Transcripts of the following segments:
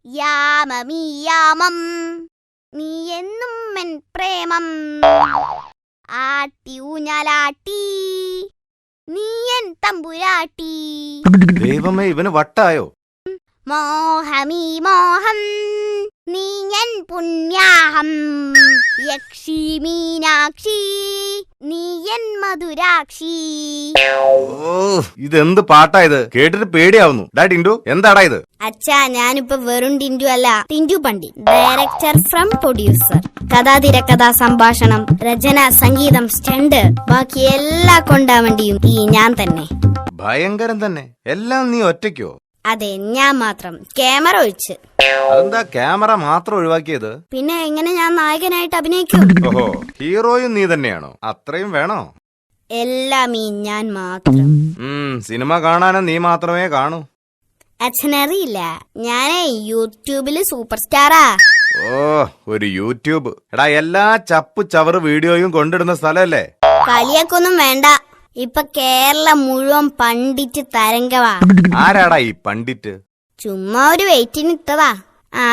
യാമമീ യാമം നീ എന്നും എൻ പ്രേമം ആട്ടി ഊഞ്ഞാലാട്ടി നീ എൻ തമ്പുരാട്ടി. ദൈവമേ, ഇവന് വട്ടായോ? മോഹമീ മോഹം നീ എൻ പുണ്യാഹം യക്ഷി മീനാക്ഷി നീ എൻ മധുരാക്ഷി. ഇതെന്ത് പാട്ടാ ഇത്? കേട്ടിട്ട് പേടിയാവുന്നു. ഡാ ടിൻഡു, എന്താടാ ഇത്? അച്ഛാ, ഞാനിപ്പോ വെറും ടിൻഡു അല്ല, Tindu Pandit. Director from producer. കഥാ തിരക്കഥാ സംഭാഷണം, രചന, സംഗീതം, സ്റ്റണ്ട്, ബാക്കി എല്ലാ കൊണ്ടാവണ്ടിയും ഈ ഞാൻ തന്നെ. ഭയങ്കരം തന്നെ. എല്ലാം നീ ഒറ്റയ്ക്കോ? അതെ, ഞാൻ മാത്രം, ക്യാമറ ഒഴിച്ച്. അതെന്താ ക്യാമറ മാത്രം ഒഴിവാക്കിയത്? പിന്നെ എങ്ങനെ ഞാൻ നായകനായിട്ട് അഭിനയിക്കും? ഓഹോ, ഹീറോയും നീ തന്നെയാണോ? അത്രയും വേണോ? എല്ലാം ഈ ഞാൻ മാത്രം. സിനിമ കാണാനും നീ മാത്രമേ കാണൂ. അച്ഛനറിയില്ല, ഞാനേ യൂട്യൂബില് സൂപ്പർ സ്റ്റാറാ. ഓ, ഒരു യൂട്യൂബ്. എടാ, എല്ലാ ചപ്പു ചവറ് വീഡിയോയും കൊണ്ടിടുന്ന സ്ഥലല്ലേ? കളിയാക്കൊന്നും വേണ്ട. ഇപ്പൊ കേരളം മുഴുവൻ പണ്ഡിറ്റ് തരംഗവാ. ആരാടാ ഈ പണ്ഡിറ്റ്? ചുമ്മാ ഒരു വെയിറ്റിന് ഇട്ടതാ.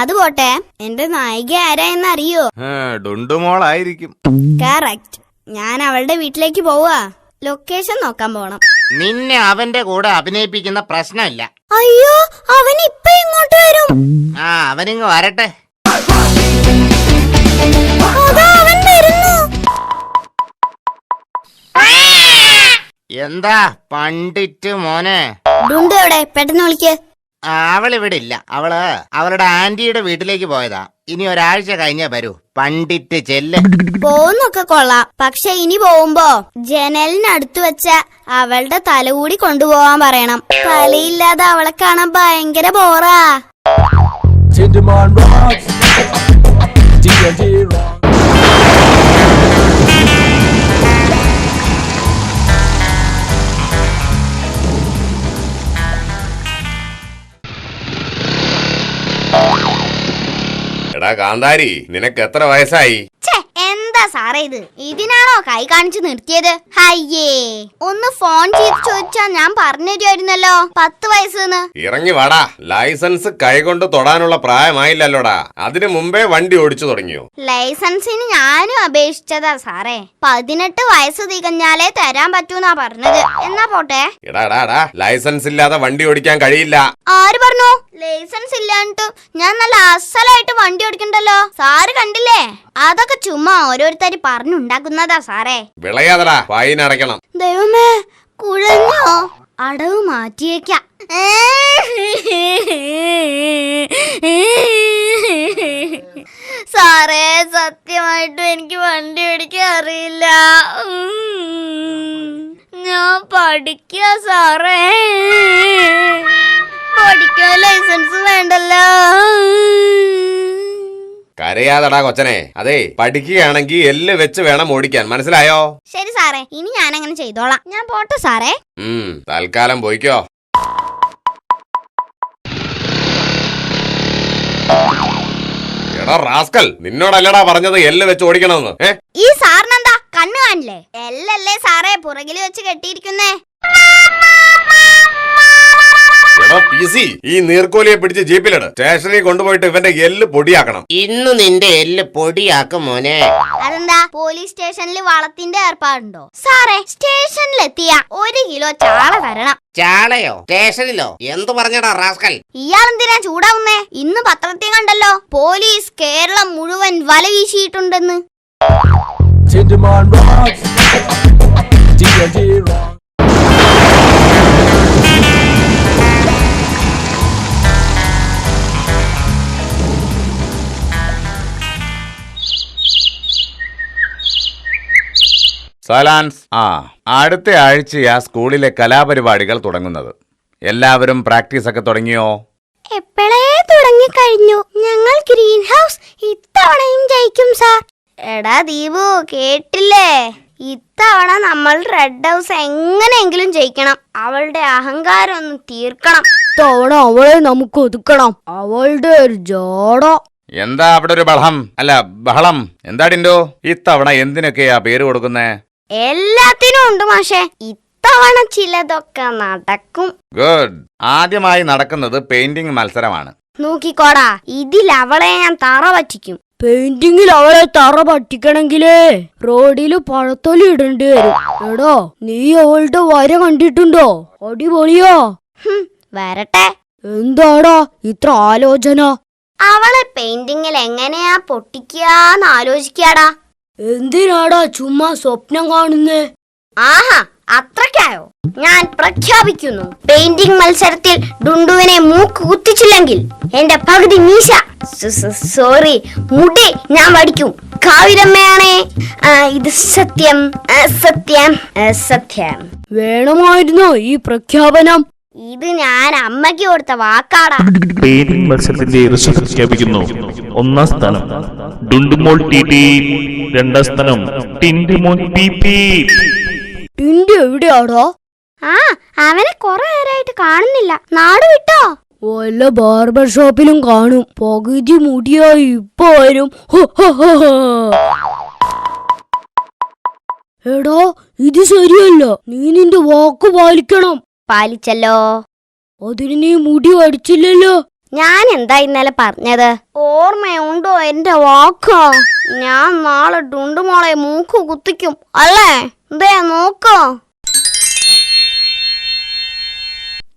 അത് പോട്ടെ, എന്റെ നായിക ആരായെന്ന് അറിയോ? ഡുണ്ടുമോളായിരിക്കും. കറക്റ്റ്. ഞാൻ അവളുടെ വീട്ടിലേക്ക് പോവാ. ലൊക്കേഷൻ നോക്കാൻ പോണം. നിന്നെ അവന്റെ കൂടെ അഭിനയിപ്പിക്കുന്ന പ്രശ്നമില്ല. അയ്യോ, അവൻ ഇപ്പൊ ഇങ്ങോട്ട് വരും. അവനിങ്ങ് വരട്ടെ. അവൻ വരുന്നു. എന്താ പണ്ഡിറ്റ് മോനെ? ഡുണ്ടു എവിടെ? പെട്ടെന്ന് വിളിക്ക്. അവളിവിടെ ഇല്ല. അവള് അവളുടെ ആന്റിയുടെ വീട്ടിലേക്ക് പോയതാ. ഇനി ഒരാഴ്ച കഴിഞ്ഞേ വരൂ. പണ്ഡിറ്റ് ചെല്ല്. പോകുന്നൊക്കെ കൊള്ളാം, പക്ഷെ ഇനി പോകുമ്പോ ജനലിനടുത്ത് വെച്ച അവളുടെ തല കൂടി കൊണ്ടുപോവാൻ പറയണം. തലയില്ലാതെ അവളെ കാണാൻ ഭയങ്കര ബോറാ. എടാ കാന്താരി, നിനക്ക് എത്ര വയസ്സായി? എന്താ സാറേ ഇത്? ഇതിനാണോ കൈ കാണിച്ചു നിർത്തിയത്? ഹയ്യേ, ഒന്ന് ഫോൺ ചെയ്ത് ചോദിച്ചാ ഞാൻ പറഞ്ഞു തരുമായിരുന്നല്ലോ 10 വയസ്സെന്ന്. ഇറങ്ങി വാടാ. ലൈസൻസ് കൈകൊണ്ട് തൊടാനുള്ള പ്രായമായില്ലല്ലോടാ. അതിനു മുമ്പേ വണ്ടി ഓടിച്ചു തുടങ്ങിയോ? ലൈസൻസിന് ഞാനും അപേക്ഷിച്ചതാ സാറേ. 18 വയസ്സ് തികഞ്ഞാലേ തരാൻ പറ്റൂന്നാ പറഞ്ഞത്. എന്നാ പോട്ടെ. എടാ, ലൈസൻസ് ഇല്ലാതെ വണ്ടി ഓടിക്കാൻ കഴിയില്ല. ആര് പറഞ്ഞു? ലൈസൻസ് ഇല്ലാണ്ട് ഞാൻ നല്ല അസലായിട്ട് വണ്ടി ഓടിക്കണ്ടല്ലോ. സാറ് കണ്ടില്ലേ? അതൊക്കെ ചുമ്മാ ഓരോരുത്തര് പറഞ്ഞുണ്ടാക്കുന്നതാ സാറേ. വിളയാതടാ, ഫൈൻ അടയ്ക്കണം. ദൈവമേ, കുഴഞ്ഞോ? അടവ് മാറ്റിയേക്കാം. സാറേ, സത്യമായിട്ടും എനിക്ക് വണ്ടി ഓടിക്കാൻ അറിയില്ല. ഞാൻ പഠിക്കുക സാറേ. പഠിക്കാൻ ലൈസൻസ് വേണ്ടല്ലോ. കരയാതടാ കൊച്ചനെ. അതെ, പഠിക്കുകയാണെങ്കിൽ എല്ല് വെച്ച് വേണം ഓടിക്കാൻ, മനസ്സിലായോ? ശരി സാറേ, ഇനി ഞാൻ അങ്ങനെ ചെയ്തോളാം. ഞാൻ പോട്ടെ സാറേ. തൽക്കാലം പോയിക്കോ. എടാ റാസ്കൽ, നിന്നോടല്ലടാ പറഞ്ഞത് എല്ല് വെച്ച് ഓടിക്കണമെന്ന്. ഈ സാറിനെന്താ കണ്ണു കാണില്ലേ? എല്ലല്ലേ സാറേ പുറകിൽ വെച്ച് കെട്ടിയിരിക്കുന്നേ. എടാ PC, ഈ നീർക്കോലിയെ പിടിച്ച് ജീപ്പിലിട്. സ്റ്റേഷനിൽ കൊണ്ടുപോയിട്ട് ഇവന്റെ എല്ല് പൊടിയാക്കണം. ഇന്ന് നിന്റെ എല്ല് പൊടിയാക്കും മോനെ. അതെന്താ, പോലീസ് സ്റ്റേഷനിൽ വളത്തിന്റെ ഏർപ്പാടുണ്ടോ? സാറേ, സ്റ്റേഷനിലെത്തിയ 1 കിലോ ചാള തരണം. ചാളയോ? സ്റ്റേഷനിലോ? എന്തു പറഞ്ഞടാ റാസ്കൽ? ഇയാളെന്തിനാ ചൂടാവുന്നേ? ഇന്ന് പത്രത്തിൽ കണ്ടല്ലോ, പോലീസ് കേരളം മുഴുവൻ വല വീശിയിട്ടുണ്ടെന്ന്. സലാൻസ്, അടുത്ത ആഴ്ചയാ സ്കൂളിലെ കലാപരിപാടികൾ തുടങ്ങുന്നത്. എല്ലാവരും പ്രാക്ടീസ് ഒക്കെ തുടങ്ങിയോ? എപ്പോഴേ തുടങ്ങി കഴിഞ്ഞു. ഞങ്ങൾ ഗ്രീൻ ഹൗസ് ഇത്തവണയും ജയിക്കും സാർ. എടാ ദീപു, കേട്ടില്ലേ? ഇത്തവണ നമ്മൾ റെഡ് ഹൗസ് എങ്ങനെയെങ്കിലും ജയിക്കണം. അവളുടെ അഹങ്കാരം ഒന്ന് തീർക്കണം. തവണ അവളെ നമുക്ക് ഒതുക്കണം. അവളുടെ ഒരു ജോട. എന്താ അവിടെ ഒരു ബഹളം? എന്താ ടിൻഡോ, ഇത്തവണ എന്തിനൊക്കെയാ പേര് കൊടുക്കുന്നേ? എല്ലാത്തിനും ഉണ്ട് മാഷേ. ഇത്തവണ ചിലതൊക്കെ നടക്കും. ഗുഡ്. ആദ്യമായി നടക്കുന്നത് പെയിന്റിംഗ് മത്സരമാണ്. നോക്കിക്കോടാ, ഇതിൽ അവളെ ഞാൻ തറ പറ്റിക്കും. പെയിന്റിങ്ങിൽ അവളെ തറ പറ്റിക്കണെങ്കിലേ റോഡില് പഴത്തൊലി ഇടേണ്ടി വരും. എടോ, നീ അവളുടെ വര കണ്ടിട്ടുണ്ടോ? അടിപൊളിയോ? വരട്ടെ. എന്താടാ ഇത്ര ആലോചന? അവളെ പെയിന്റിങ്ങിൽ എങ്ങനെയാ പൊട്ടിക്കാന്ന് ആലോചിക്കാടാ. എന്തിനാടാ ചുമ്മാ സ്വപ്നം കാണുന്നേ? ആഹാ, അത്രക്കായോ? ഞാൻ പ്രഖ്യാപിക്കുന്നു, പെയിന്റിംഗ് മത്സരത്തിൽ ഡുണ്ടുവിനെ മൂക്ക് കുത്തിച്ചില്ലെങ്കിൽ എന്റെ പകുതി മീശ, സോറി, മുടി ഞാൻ വടിക്കും. കാവിലമ്മയാണേ, ഇത് സത്യം, സത്യം, സത്യം. വേണമായിരുന്നോ ഈ പ്രഖ്യാപനം? ഇത് ഞാൻ അമ്മയ്ക്ക് കൊടുത്ത വാക്കാടാ. പെയിന്റിംഗ് മത്സരത്തിന്റെ റിസൾട്ട് പ്രഖ്യാപിക്കുന്നു. 1ാം സ്ഥാനം ഡുണ്ടുമോൾ ടി, 2ാം സ്ഥാനം ടിൻഡുമോൻ പി. ടിൻഡു എവിടെയാടാ? അവനെ കുറെ നേരമായിട്ട് കാണുന്നില്ല. നാട് വിട്ടോ? വല്ല ബാർബർ ഷോപ്പിലും കാണും. പകുതി മുടിയായി ഇപ്പൊ വരും. എടാ, ഇത് ശരിയല്ല. നീ നിന്റെ വാക്ക് പാലിക്കണം. പാലിച്ചല്ലോ. അതിന് നീ മുടി വടിച്ചില്ലല്ലോ. ഞാൻ എന്താ ഇന്നലെ പറഞ്ഞത്? ഓർമ്മയുണ്ടോ എന്റെ വാക്കോ? ഞാൻ നാളെ ഡുണ്ടുമോളെ മൂക്ക് കുത്തിക്കും അല്ലേ? ദേ നോക്കോ.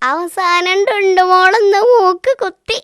അവസാനം ഡുണ്ടുമോളൊന്ന് മൂക്ക് കുത്തി.